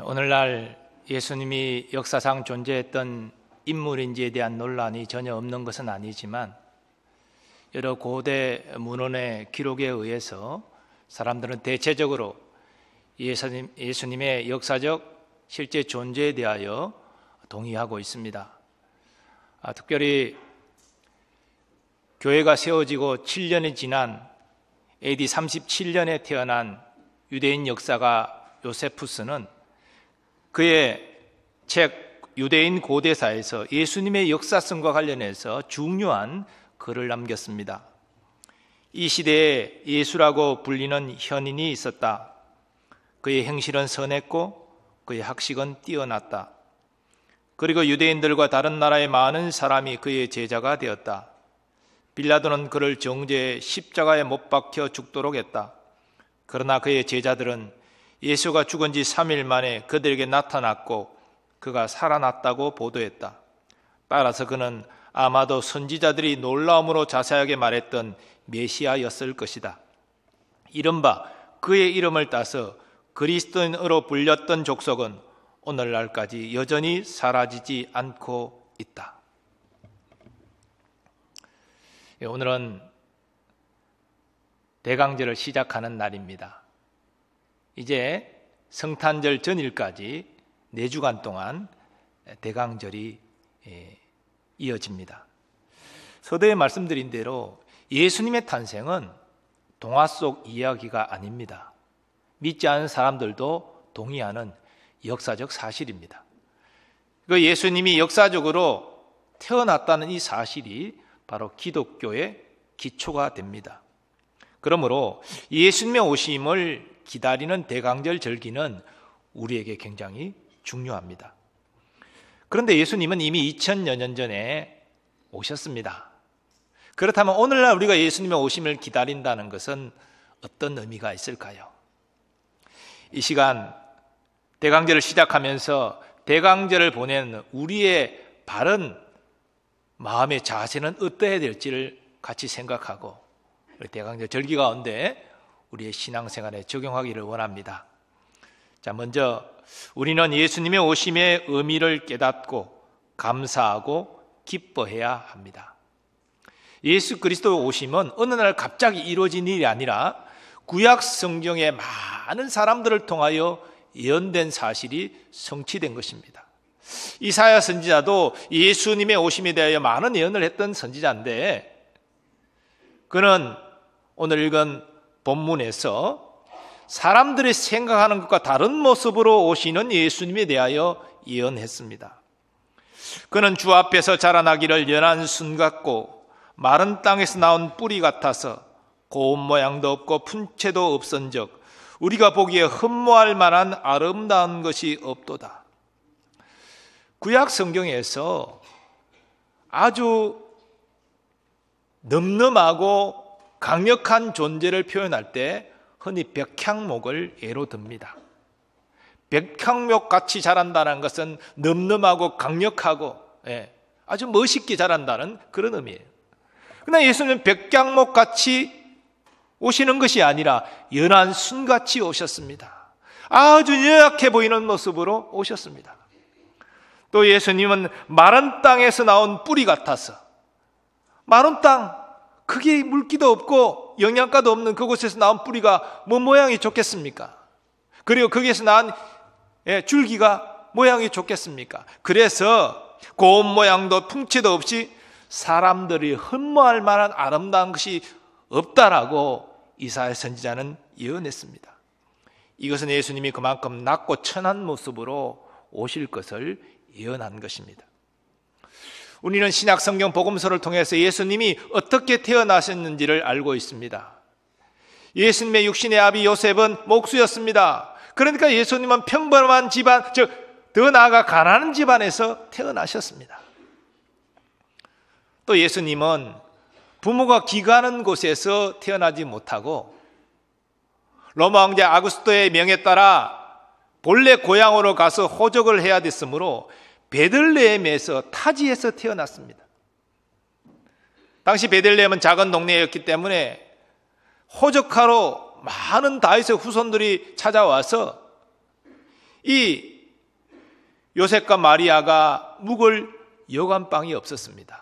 오늘날 예수님이 역사상 존재했던 인물인지에 대한 논란이 전혀 없는 것은 아니지만 여러 고대 문헌의 기록에 의해서 사람들은 대체적으로 예수님의 역사적 실제 존재에 대하여 동의하고 있습니다. 특별히 교회가 세워지고 7년이 지난 AD 37년에 태어난 유대인 역사가 요세푸스는 그의 책 유대인 고대사에서 예수님의 역사성과 관련해서 중요한 글을 남겼습니다. 이 시대에 예수라고 불리는 현인이 있었다. 그의 행실은 선했고 그의 학식은 뛰어났다. 그리고 유대인들과 다른 나라의 많은 사람이 그의 제자가 되었다. 빌라도는 그를 정죄해 십자가에 못 박혀 죽도록 했다. 그러나 그의 제자들은 예수가 죽은 지 3일 만에 그들에게 나타났고 그가 살아났다고 보도했다. 따라서 그는 아마도 선지자들이 놀라움으로 자세하게 말했던 메시아였을 것이다. 이른바 그의 이름을 따서 그리스도인으로 불렸던 족속은 오늘날까지 여전히 사라지지 않고 있다. 오늘은 대강절을 시작하는 날입니다. 이제 성탄절 전일까지 4주간 동안 대강절이 이어집니다. 서두에 말씀드린 대로 예수님의 탄생은 동화 속 이야기가 아닙니다. 믿지 않은 사람들도 동의하는 역사적 사실입니다. 그 예수님이 역사적으로 태어났다는 이 사실이 바로 기독교의 기초가 됩니다. 그러므로 예수님의 오심을 기다리는 대강절 절기는 우리에게 굉장히 중요합니다. 그런데 예수님은 이미 2000여 년 전에 오셨습니다. 그렇다면 오늘날 우리가 예수님의 오심을 기다린다는 것은 어떤 의미가 있을까요? 이 시간 대강절을 시작하면서 대강절을 보낸 우리의 바른 마음의 자세는 어떠해야 될지를 같이 생각하고 대강절 절기 가운데 우리의 신앙생활에 적용하기를 원합니다. 자, 먼저 우리는 예수님의 오심의 의미를 깨닫고 감사하고 기뻐해야 합니다. 예수 그리스도의 오심은 어느 날 갑자기 이루어진 일이 아니라 구약 성경의 많은 사람들을 통하여 예언된 사실이 성취된 것입니다. 이사야 선지자도 예수님의 오심에 대하여 많은 예언을 했던 선지자인데 그는 오늘 읽은 본문에서 사람들이 생각하는 것과 다른 모습으로 오시는 예수님에 대하여 예언했습니다. 그는 주 앞에서 자라나기를 연한 순 같고 마른 땅에서 나온 뿌리 같아서 고운 모양도 없고 품체도 없은즉 우리가 보기에 흠모할 만한 아름다운 것이 없도다. 구약 성경에서 아주 늠름하고 강력한 존재를 표현할 때 흔히 백향목을 예로 듭니다. 백향목같이 자란다는 것은 늠름하고 강력하고 아주 멋있게 자란다는 그런 의미예요. 그러나 예수님은 백향목같이 오시는 것이 아니라 연한 순같이 오셨습니다. 아주 연약해 보이는 모습으로 오셨습니다. 또 예수님은 마른 땅에서 나온 뿌리 같아서 마른 땅 크게 물기도 없고 영양가도 없는 그곳에서 나온 뿌리가 뭐 모양이 좋겠습니까? 그리고 거기에서 나온 줄기가 모양이 좋겠습니까? 그래서 고운 모양도 풍채도 없이 사람들이 흠모할 만한 아름다운 것이 없다라고 이사야 선지자는 예언했습니다. 이것은 예수님이 그만큼 낮고 천한 모습으로 오실 것을 예언한 것입니다. 우리는 신약 성경 복음서를 통해서 예수님이 어떻게 태어나셨는지를 알고 있습니다. 예수님의 육신의 아비 요셉은 목수였습니다. 그러니까 예수님은 평범한 집안, 즉 더 나아가 가난한 집안에서 태어나셨습니다. 또 예수님은 부모가 기가는 곳에서 태어나지 못하고 로마 황제 아구스토의 명에 따라 본래 고향으로 가서 호적을 해야 됐으므로 베들레헴에서 타지에서 태어났습니다. 당시 베들레헴은 작은 동네였기 때문에 호적하러 많은 다윗의 후손들이 찾아와서 이 요셉과 마리아가 묵을 여관방이 없었습니다.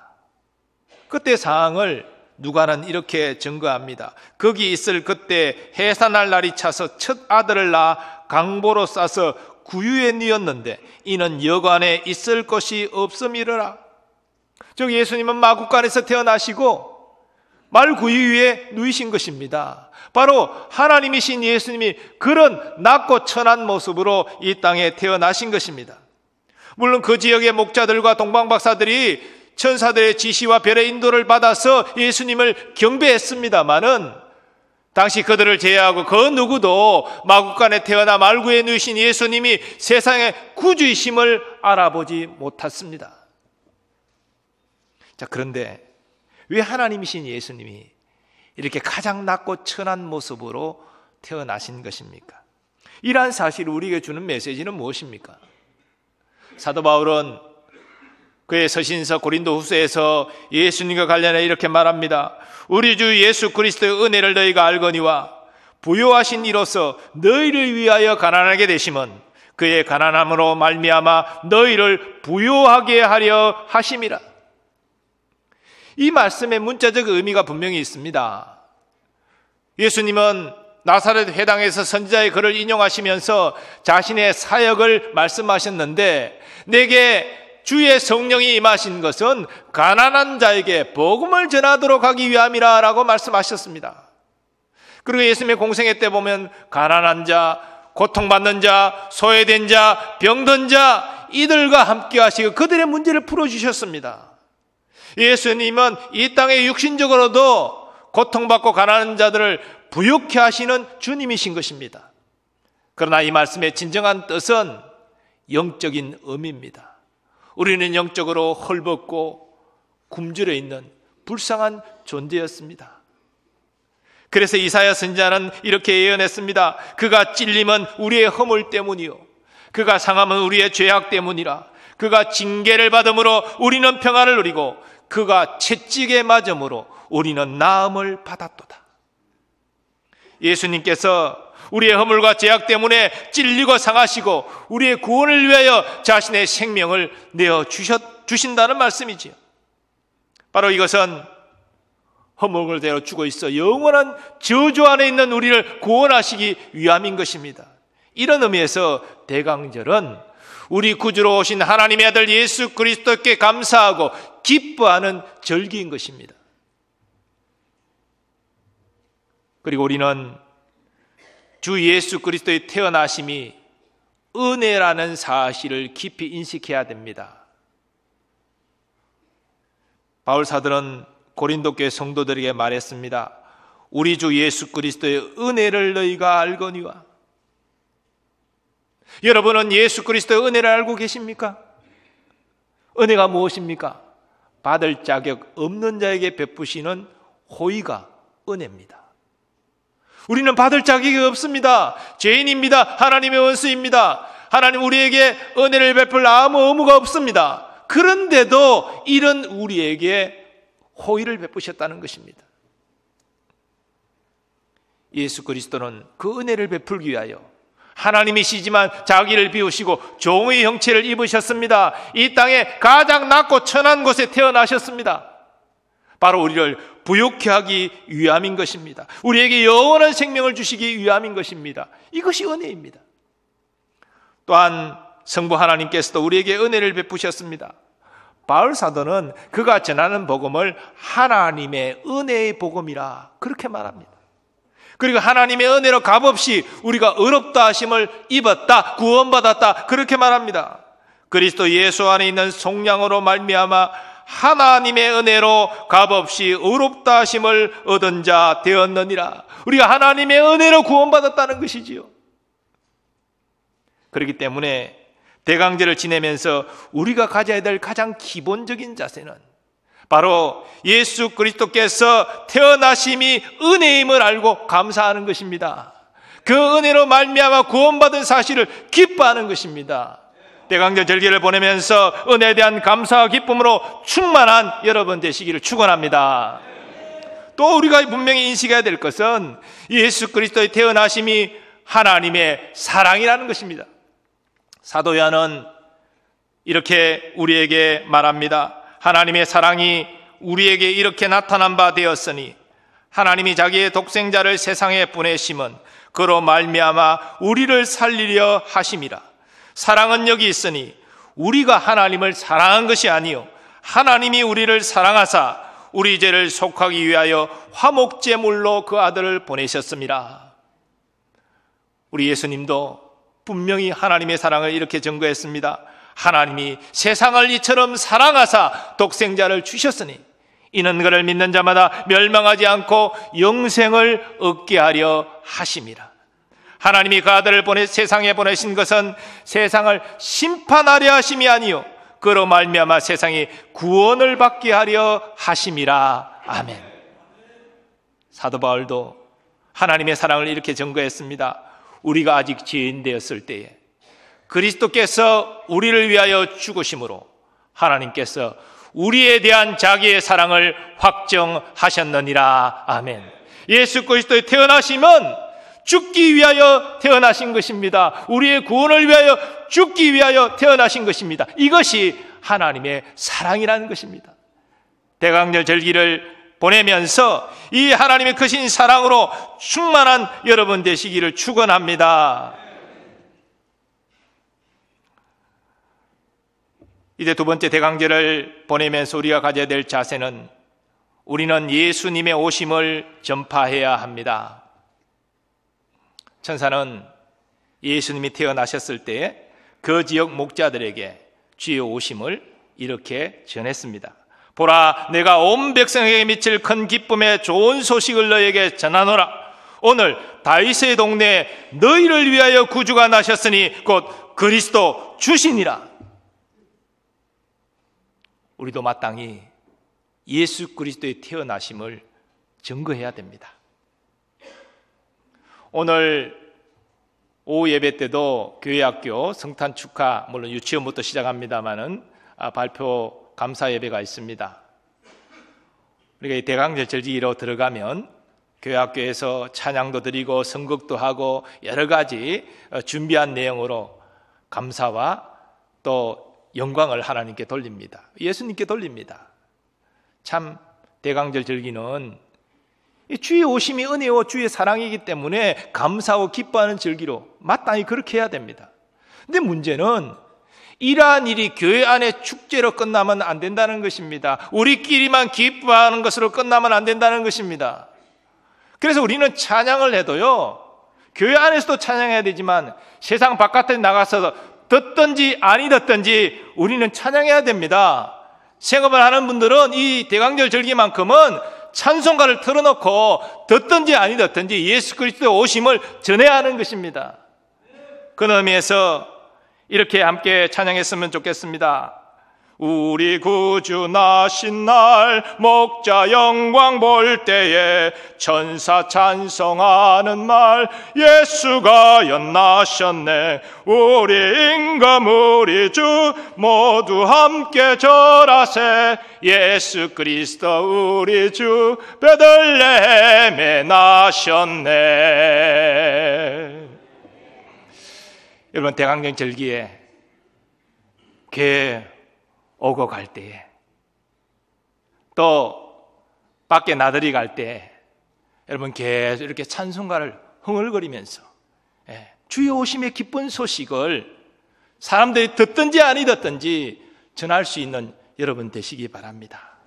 그때 상황을 누가는 이렇게 증거합니다. 거기 있을 그때 해산할 날이 차서 첫 아들을 낳아 강보로 싸서 구유에 뉘었는데 이는 여관에 있을 곳이 없음이러라. 즉 예수님은 마구간에서 태어나시고 말 구유 위에 누이신 것입니다. 바로 하나님이신 예수님이 그런 낮고 천한 모습으로 이 땅에 태어나신 것입니다. 물론 그 지역의 목자들과 동방박사들이 천사들의 지시와 별의 인도를 받아서 예수님을 경배했습니다마는 당시 그들을 제외하고 그 누구도 마구간에 태어나 말구에 누이신 예수님이 세상의 구주이심을 알아보지 못했습니다. 자, 그런데 왜 하나님이신 예수님이 이렇게 가장 낮고 천한 모습으로 태어나신 것입니까? 이러한 사실을 우리에게 주는 메시지는 무엇입니까? 사도 바울은 그의 서신서 고린도후서에서 예수님과 관련해 이렇게 말합니다. 우리 주 예수 그리스도의 은혜를 너희가 알거니와 부요하신 이로써 너희를 위하여 가난하게 되심은 그의 가난함으로 말미암아 너희를 부요하게 하려 하심이라. 이 말씀의 문자적 의미가 분명히 있습니다. 예수님은 나사렛 회당에서 선지자의 글을 인용하시면서 자신의 사역을 말씀하셨는데 내게 주의 성령이 임하신 것은 가난한 자에게 복음을 전하도록 하기 위함이라 라고 말씀하셨습니다. 그리고 예수님의 공생애 때 보면 가난한 자, 고통받는 자, 소외된 자, 병든 자 이들과 함께 하시고 그들의 문제를 풀어주셨습니다. 예수님은 이 땅에 육신적으로도 고통받고 가난한 자들을 부유케 하시는 주님이신 것입니다. 그러나 이 말씀의 진정한 뜻은 영적인 의미입니다. 우리는 영적으로 헐벗고 굶주려 있는 불쌍한 존재였습니다. 그래서 이사야 선지자는 이렇게 예언했습니다. 그가 찔림은 우리의 허물 때문이요 그가 상함은 우리의 죄악 때문이라. 그가 징계를 받음으로 우리는 평안을 누리고 그가 채찍에 맞음으로 우리는 나음을 받았도다. 예수님께서 우리의 허물과 죄악 때문에 찔리고 상하시고 우리의 구원을 위하여 자신의 생명을 내어 주신다는 말씀이지요. 바로 이것은 허물대로 죽어 있어 영원한 저주 안에 있는 우리를 구원하시기 위함인 것입니다. 이런 의미에서 대강절은 우리 구주로 오신 하나님의 아들 예수 그리스도께 감사하고 기뻐하는 절기인 것입니다. 그리고 우리는 주 예수 그리스도의 태어나심이 은혜라는 사실을 깊이 인식해야 됩니다. 바울 사도는 고린도 교회 성도들에게 말했습니다. 우리 주 예수 그리스도의 은혜를 너희가 알거니와. 여러분은 예수 그리스도의 은혜를 알고 계십니까? 은혜가 무엇입니까? 받을 자격 없는 자에게 베푸시는 호의가 은혜입니다. 우리는 받을 자격이 없습니다. 죄인입니다. 하나님의 원수입니다. 하나님 우리에게 은혜를 베풀 아무 의무가 없습니다. 그런데도 이런 우리에게 호의를 베푸셨다는 것입니다. 예수 그리스도는 그 은혜를 베풀기 위하여 하나님이시지만 자기를 비우시고 종의 형체를 입으셨습니다. 이 땅에 가장 낮고 천한 곳에 태어나셨습니다. 바로 우리를 부욕케 하기 위함인 것입니다. 우리에게 영원한 생명을 주시기 위함인 것입니다. 이것이 은혜입니다. 또한 성부 하나님께서도 우리에게 은혜를 베푸셨습니다. 바울 사도는 그가 전하는 복음을 하나님의 은혜의 복음이라 그렇게 말합니다. 그리고 하나님의 은혜로 값없이 우리가 의롭다 하심을 입었다, 구원받았다 그렇게 말합니다. 그리스도 예수 안에 있는 속량으로 말미암아 하나님의 은혜로 값없이 의롭다 하심을 얻은 자 되었느니라. 우리가 하나님의 은혜로 구원받았다는 것이지요. 그렇기 때문에 대강제를 지내면서 우리가 가져야 될 가장 기본적인 자세는 바로 예수 그리스도께서 태어나심이 은혜임을 알고 감사하는 것입니다. 그 은혜로 말미암아 구원받은 사실을 기뻐하는 것입니다. 대강절 절기를 보내면서 은혜에 대한 감사와 기쁨으로 충만한 여러분 되시기를 축원합니다. 또 우리가 분명히 인식해야 될 것은 예수 그리스도의 태어나심이 하나님의 사랑이라는 것입니다. 사도 요한은 이렇게 우리에게 말합니다. 하나님의 사랑이 우리에게 이렇게 나타난 바 되었으니 하나님이 자기의 독생자를 세상에 보내심은 그로 말미암아 우리를 살리려 하심이라. 사랑은 여기 있으니 우리가 하나님을 사랑한 것이 아니요 하나님이 우리를 사랑하사 우리 죄를 속하기 위하여 화목제물로 그 아들을 보내셨습니다. 우리 예수님도 분명히 하나님의 사랑을 이렇게 증거했습니다. 하나님이 세상을 이처럼 사랑하사 독생자를 주셨으니 이는 그를 믿는 자마다 멸망하지 않고 영생을 얻게 하려 하심이라. 하나님이 그 아들을 세상에 보내신 것은 세상을 심판하려 하심이 아니요 그로 말미암아 세상이 구원을 받게 하려 하심이라. 아멘. 사도 바울도 하나님의 사랑을 이렇게 증거했습니다. 우리가 아직 죄인 되었을 때에 그리스도께서 우리를 위하여 죽으심으로 하나님께서 우리에 대한 자기의 사랑을 확정하셨느니라. 아멘. 예수 그리스도의 태어나심은 죽기 위하여 태어나신 것입니다. 우리의 구원을 위하여 죽기 위하여 태어나신 것입니다. 이것이 하나님의 사랑이라는 것입니다. 대강절 절기를 보내면서 이 하나님의 크신 사랑으로 충만한 여러분 되시기를 축원합니다. 이제 두 번째 대강절을 보내면서 우리가 가져야 될 자세는 우리는 예수님의 오심을 전파해야 합니다. 천사는 예수님이 태어나셨을 때 그 지역 목자들에게 주의 오심을 이렇게 전했습니다. 보라, 내가 온 백성에게 미칠 큰 기쁨의 좋은 소식을 너에게 전하노라. 오늘 다윗의 동네에 너희를 위하여 구주가 나셨으니 곧 그리스도 주시니라. 우리도 마땅히 예수 그리스도의 태어나심을 증거해야 됩니다. 오늘 오후 예배 때도 교회학교 성탄 축하, 물론 유치원부터 시작합니다마는 발표 감사 예배가 있습니다. 우리가 이 대강절 절기로 들어가면 교회학교에서 찬양도 드리고 선곡도 하고 여러 가지 준비한 내용으로 감사와 또 영광을 하나님께 돌립니다. 예수님께 돌립니다. 참 대강절 절기는 주의 오심이 은혜와 주의 사랑이기 때문에 감사하고 기뻐하는 절기로 마땅히 그렇게 해야 됩니다. 근데 문제는 이러한 일이 교회 안에 축제로 끝나면 안 된다는 것입니다. 우리끼리만 기뻐하는 것으로 끝나면 안 된다는 것입니다. 그래서 우리는 찬양을 해도요, 교회 안에서도 찬양해야 되지만 세상 바깥에 나가서 듣든지 아니 듣든지 우리는 찬양해야 됩니다. 생업을 하는 분들은 이 대강절 절기만큼은 찬송가를 틀어놓고 듣든지 아니 듣든지 예수 그리스도의 오심을 전해야 하는 것입니다. 그런 의미에서 이렇게 함께 찬양했으면 좋겠습니다. 우리 구주 나신 날 목자 영광 볼 때에 천사 찬송하는 말 예수가 연나셨네. 우리 임금 우리 주 모두 함께 절하세. 예수 그리스도 우리 주 베들레헴에 나셨네. 여러분, 대강절 절기에 교회 오고 갈 때에 또 밖에 나들이 갈 때 여러분 계속 이렇게 찬송가를 흥얼거리면서 주의 오심의 기쁜 소식을 사람들이 듣든지 아니 듣든지 전할 수 있는 여러분 되시기 바랍니다.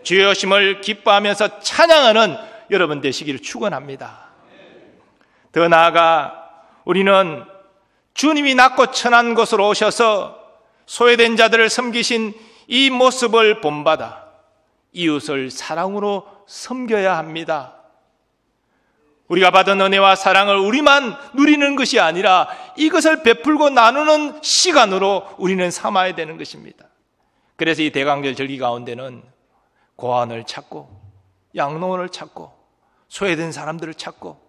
주의 오심을 기뻐하면서 찬양하는 여러분 되시기를 축원합니다. 더 나아가 우리는 주님이 낮고 천한 곳으로 오셔서 소외된 자들을 섬기신 이 모습을 본받아 이웃을 사랑으로 섬겨야 합니다. 우리가 받은 은혜와 사랑을 우리만 누리는 것이 아니라 이것을 베풀고 나누는 시간으로 우리는 삼아야 되는 것입니다. 그래서 이 대강절 절기 가운데는 고아원을 찾고 양로원을 찾고 소외된 사람들을 찾고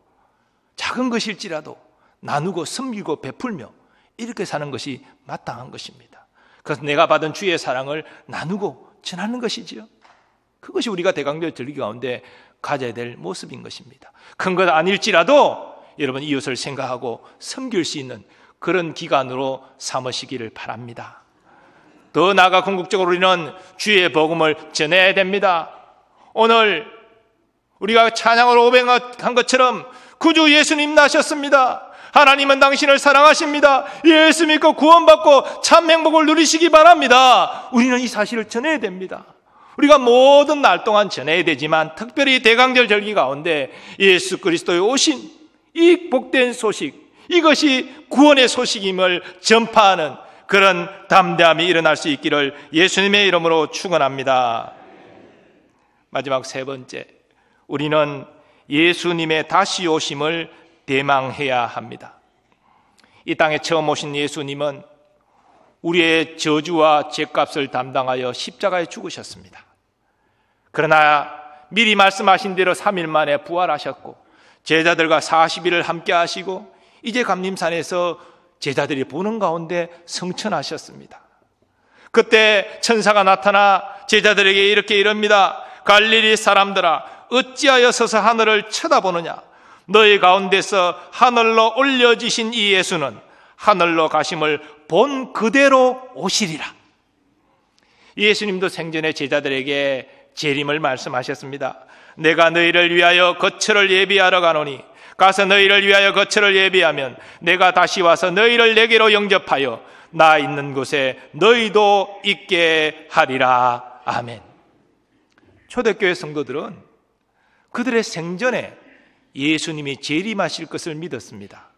작은 것일지라도 나누고 섬기고 베풀며 이렇게 사는 것이 마땅한 것입니다. 그래서 내가 받은 주의 사랑을 나누고 전하는 것이지요. 그것이 우리가 대강절 절기 가운데 가져야 될 모습인 것입니다. 큰 것 아닐지라도 여러분 이웃을 생각하고 섬길 수 있는 그런 기간으로 삼으시기를 바랍니다. 더 나아가 궁극적으로 우리는 주의 복음을 전해야 됩니다. 오늘 우리가 찬양으로 고백한 것처럼 구주 예수님 나셨습니다. 하나님은 당신을 사랑하십니다. 예수 믿고 구원받고 참 행복을 누리시기 바랍니다. 우리는 이 사실을 전해야 됩니다. 우리가 모든 날 동안 전해야 되지만 특별히 대강절 절기 가운데 예수 그리스도의 오신 이 복된 소식, 이것이 구원의 소식임을 전파하는 그런 담대함이 일어날 수 있기를 예수님의 이름으로 축원합니다. 마지막 세 번째, 우리는 예수님의 다시 오심을 대망해야 합니다. 이 땅에 처음 오신 예수님은 우리의 저주와 죄값을 담당하여 십자가에 죽으셨습니다. 그러나 미리 말씀하신 대로 3일 만에 부활하셨고 제자들과 40일을 함께 하시고 이제 감림산에서 제자들이 보는 가운데 성천하셨습니다. 그때 천사가 나타나 제자들에게 이렇게 이릅니다. 갈릴리 사람들아, 어찌하여 서서 하늘을 쳐다보느냐? 너희 가운데서 하늘로 올려지신 이 예수는 하늘로 가심을 본 그대로 오시리라. 예수님도 생전에 제자들에게 재림을 말씀하셨습니다. 내가 너희를 위하여 거처를 예비하러 가노니 가서 너희를 위하여 거처를 예비하면 내가 다시 와서 너희를 내게로 영접하여 나 있는 곳에 너희도 있게 하리라. 아멘. 초대교회 성도들은 그들의 생전에 예수님이 재림하실 것을 믿었습니다.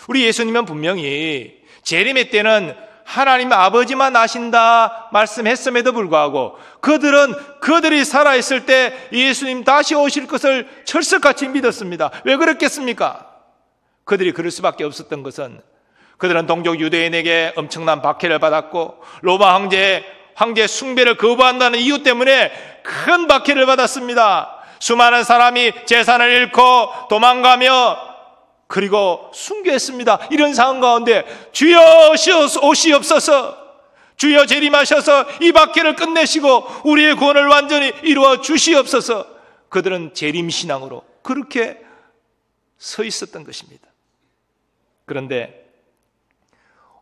우리 예수님은 분명히 재림의 때는 하나님 아버지만 아신다 말씀했음에도 불구하고 그들이 살아있을 때 예수님 다시 오실 것을 철석같이 믿었습니다. 왜 그랬겠습니까? 그들이 그럴 수밖에 없었던 것은 그들은 동족 유대인에게 엄청난 박해를 받았고 로마 황제 숭배를 거부한다는 이유 때문에 큰 박해를 받았습니다. 수많은 사람이 재산을 잃고 도망가며 그리고 순교했습니다. 이런 상황 가운데 주여 오시옵소서, 주여 재림하셔서 이 박해를 끝내시고 우리의 구원을 완전히 이루어 주시옵소서. 그들은 재림신앙으로 그렇게 서 있었던 것입니다. 그런데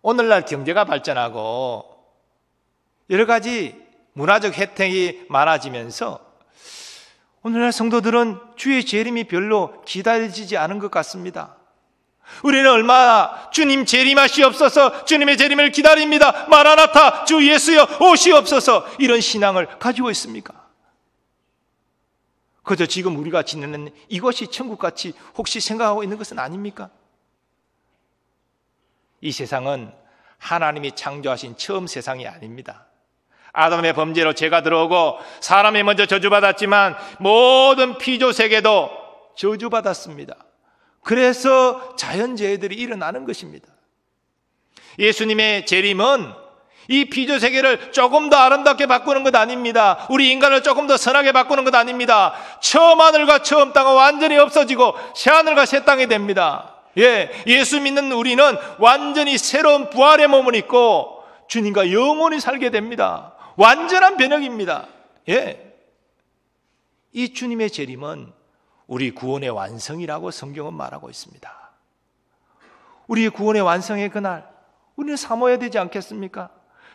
오늘날 경제가 발전하고 여러 가지 문화적 혜택이 많아지면서 오늘날 성도들은 주의 재림이 별로 기다려지지 않은 것 같습니다. 우리는 얼마나 주님 재림하시옵소서, 주님의 재림을 기다립니다, 마라나타 주 예수여 오시옵소서, 이런 신앙을 가지고 있습니까? 그저 지금 우리가 지내는 이것이 천국같이 혹시 생각하고 있는 것은 아닙니까? 이 세상은 하나님이 창조하신 처음 세상이 아닙니다. 아담의 범죄로 죄가 들어오고 사람이 먼저 저주받았지만 모든 피조세계도 저주받았습니다. 그래서 자연재해들이 일어나는 것입니다. 예수님의 재림은 이 피조세계를 조금 더 아름답게 바꾸는 것 아닙니다. 우리 인간을 조금 더 선하게 바꾸는 것 아닙니다. 처음 하늘과 처음 땅은 완전히 없어지고 새 하늘과 새 땅이 됩니다. 예수 믿는 우리는 완전히 새로운 부활의 몸을 입고 주님과 영원히 살게 됩니다. 완전한 변혁입니다. 이 주님의 재림은 우리 구원의 완성이라고 성경은 말하고 있습니다. 우리의 구원의 완성의 그날 우리는 사모해야 되지 않겠습니까?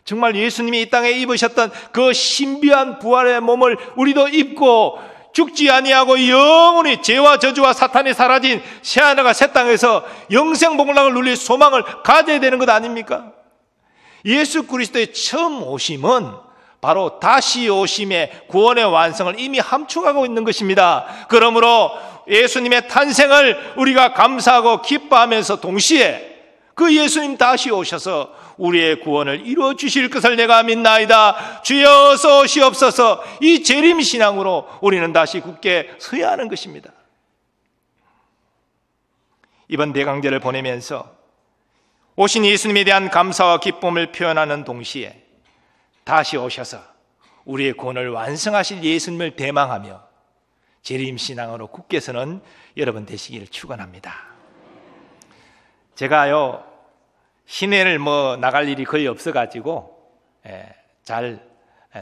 정말 예수님이 이 땅에 입으셨던 그 신비한 부활의 몸을 우리도 입고 죽지 아니하고 영원히 죄와 저주와 사탄이 사라진 새하늘과 새 땅에서 영생복락을 누릴 소망을 가져야 되는 것 아닙니까? 예수 그리스도의 처음 오심은 바로 다시 오심의 구원의 완성을 이미 함축하고 있는 것입니다. 그러므로 예수님의 탄생을 우리가 감사하고 기뻐하면서 동시에 그 예수님 다시 오셔서 우리의 구원을 이루어 주실 것을 내가 믿나이다. 주여 어서 오시옵소서. 이 재림신앙으로 우리는 다시 굳게 서야 하는 것입니다. 이번 대강절을 보내면서 오신 예수님에 대한 감사와 기쁨을 표현하는 동시에 다시 오셔서 우리의 구원을 완성하실 예수님을 대망하며 재림신앙으로 굳게 서는 여러분 되시기를 축원합니다. 제가요 시내를 나갈 일이 거의 없어가지고 잘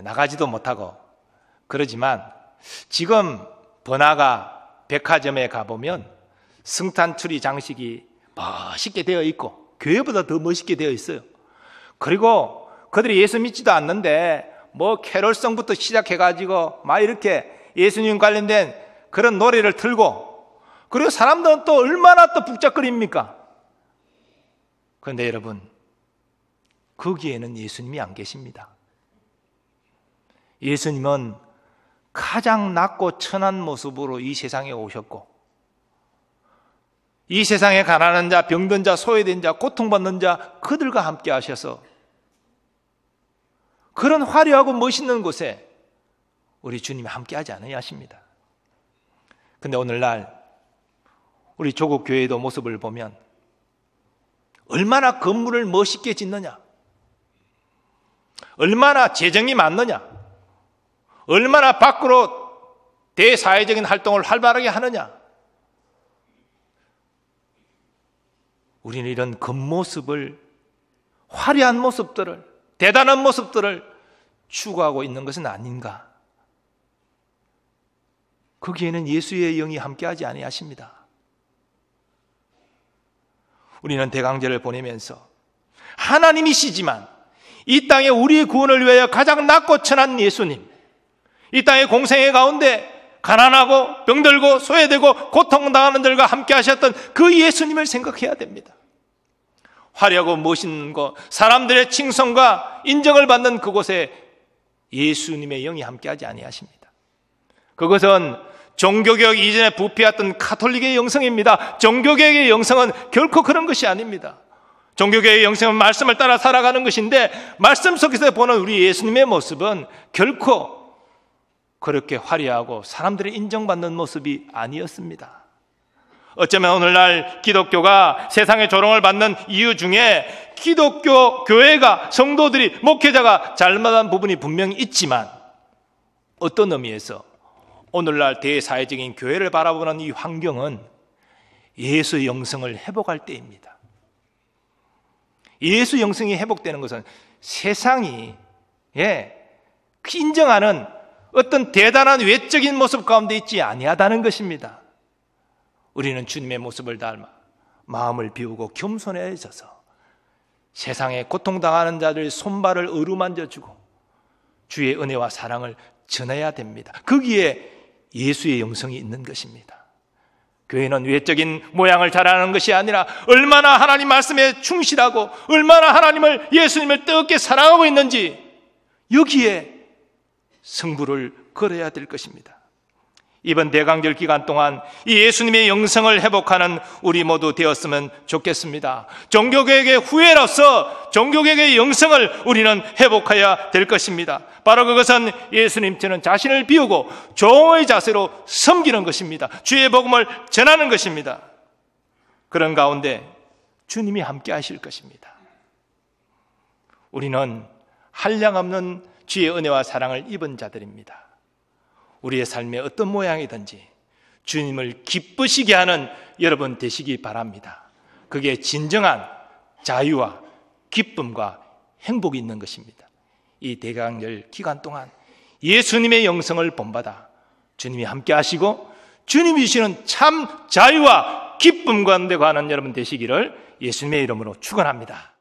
나가지도 못하고 그러지만 지금 번화가 백화점에 가보면 성탄 트리 장식이 멋있게 되어 있고 교회보다 더 멋있게 되어 있어요. 그리고 그들이 예수 믿지도 않는데 뭐 캐롤성부터 시작해가지고 막 이렇게 예수님 관련된 그런 노래를 틀고, 그리고 사람들은 또 얼마나 또 북적거립니까? 그런데 여러분, 거기에는 예수님이 안 계십니다. 예수님은 가장 낮고 천한 모습으로 이 세상에 오셨고, 이 세상에 가난한 자, 병든 자, 소외된 자, 고통받는 자, 그들과 함께 하셔서 그런 화려하고 멋있는 곳에 우리 주님이 함께 하지 않으려 하십니다. 근데 오늘날 우리 조국 교회도 모습을 보면 얼마나 건물을 멋있게 짓느냐, 얼마나 재정이 많느냐, 얼마나 밖으로 대사회적인 활동을 활발하게 하느냐. 우리는 이런 겉모습을, 화려한 모습들을, 대단한 모습들을 추구하고 있는 것은 아닌가? 거기에는 예수의 영이 함께하지 아니하십니다. 우리는 대강제를 보내면서 하나님이시지만 이 땅에 우리의 구원을 위하여 가장 낮고 천한 예수님, 이 땅의 공생애 가운데 가난하고 병들고 소외되고 고통당하는 들과 함께 하셨던 그 예수님을 생각해야 됩니다. 화려하고 멋있는 것, 사람들의 칭송과 인정을 받는 그곳에 예수님의 영이 함께하지 아니하십니다. 그것은 종교개혁 이전에 부패했던 가톨릭의 영성입니다. 종교개혁의 영성은 결코 그런 것이 아닙니다. 종교개혁의 영성은 말씀을 따라 살아가는 것인데, 말씀 속에서 보는 우리 예수님의 모습은 결코 그렇게 화려하고 사람들이 인정받는 모습이 아니었습니다. 어쩌면 오늘날 기독교가 세상의 조롱을 받는 이유 중에 기독교 교회가, 성도들이, 목회자가 잘못한 부분이 분명히 있지만, 어떤 의미에서 오늘날 대사회적인 교회를 바라보는 이 환경은 예수 영성을 회복할 때입니다. 예수 영성이 회복되는 것은 세상이 인정하는 어떤 대단한 외적인 모습 가운데 있지 아니하다는 것입니다. 우리는 주님의 모습을 닮아 마음을 비우고 겸손해져서 세상에 고통당하는 자들 손발을 어루만져주고 주의 은혜와 사랑을 전해야 됩니다. 거기에 예수의 영성이 있는 것입니다. 교회는 외적인 모양을 자라는 것이 아니라 얼마나 하나님 말씀에 충실하고 얼마나 하나님을, 예수님을 뜨겁게 사랑하고 있는지 여기에 승부를 걸어야 될 것입니다. 이번 대강절 기간 동안 이 예수님의 영성을 회복하는 우리 모두 되었으면 좋겠습니다. 종교개혁의 후예로서 종교개혁의 영성을 우리는 회복해야 될 것입니다. 바로 그것은 예수님처럼 자신을 비우고 종의 자세로 섬기는 것입니다. 주의 복음을 전하는 것입니다. 그런 가운데 주님이 함께 하실 것입니다. 우리는 한량없는 주의 은혜와 사랑을 입은 자들입니다. 우리의 삶의 어떤 모양이든지 주님을 기쁘시게 하는 여러분 되시기 바랍니다. 그게 진정한 자유와 기쁨과 행복이 있는 것입니다. 이 대강절 기간 동안 예수님의 영성을 본받아 주님이 함께 하시고 주님이 주시는 참 자유와 기쁨 가운데 가는 여러분 되시기를 예수님의 이름으로 축원합니다.